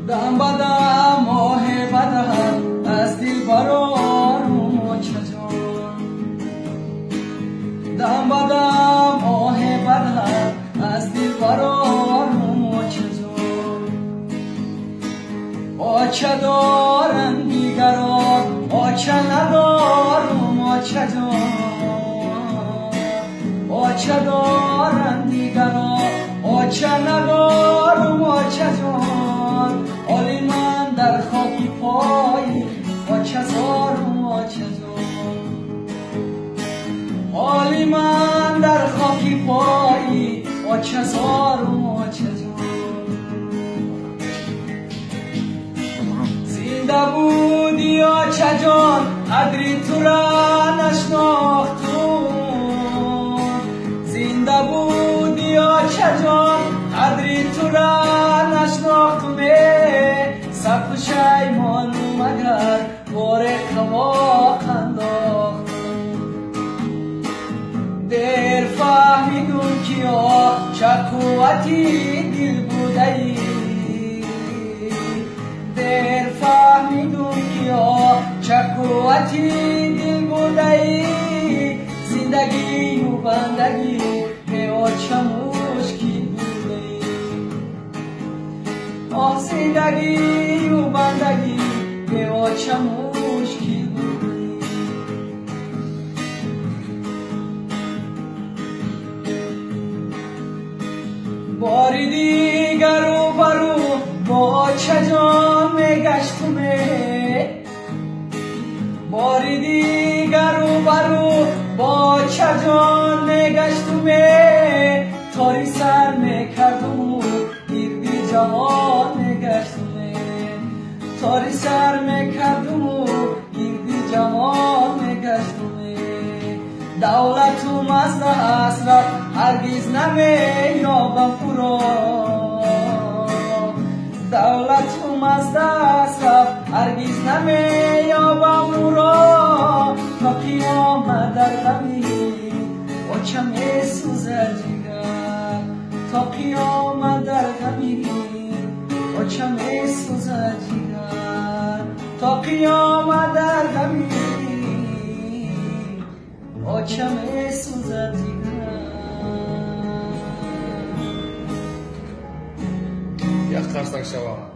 دم بدم ماه بدم از دل برارم چجان دم بدم ماه بدم از دل برارم چجان آچه دارن دیگران آچه ندارم آچه جان آچه دارن دیگران آچه ندارم آچه جان آلی من در خاکی پایی آچه زارم آچه جان آلی من در خاکی پایی آچه زارم آچه جان زنده بودی آچه جان قدری تو را نشناختم زنده بودی آچه جان قدری تو را نشناختم سب پشیمانم اگر بار کباق انداختم دیر فهمیدم که چه قوتی دل بوده ای دیر فهمیدم که چه قوتی دل بوده ای زندگی و بندگی به چه مشکل بوده ای آه زندگی و بندگی به چه مشکل بوده ای باری دیگر رو برو با چه جان میگشتم باری دیگر رو برو با چه جان میگشتم تاری سر میکردم گردی جوان میگشتم تاری سر میکردم گردی جوان میگشتم دولتم از دست رفت هرگز نمییابم او را دولتم از دست رفت هرگز نمییابم او را تا قیامت در غمی آچه میسوزد جگر تا قیامت در غمی آچه میسوزد جگر تا قیامت در غمی آچه میسوزد جگر یک قرصک شوام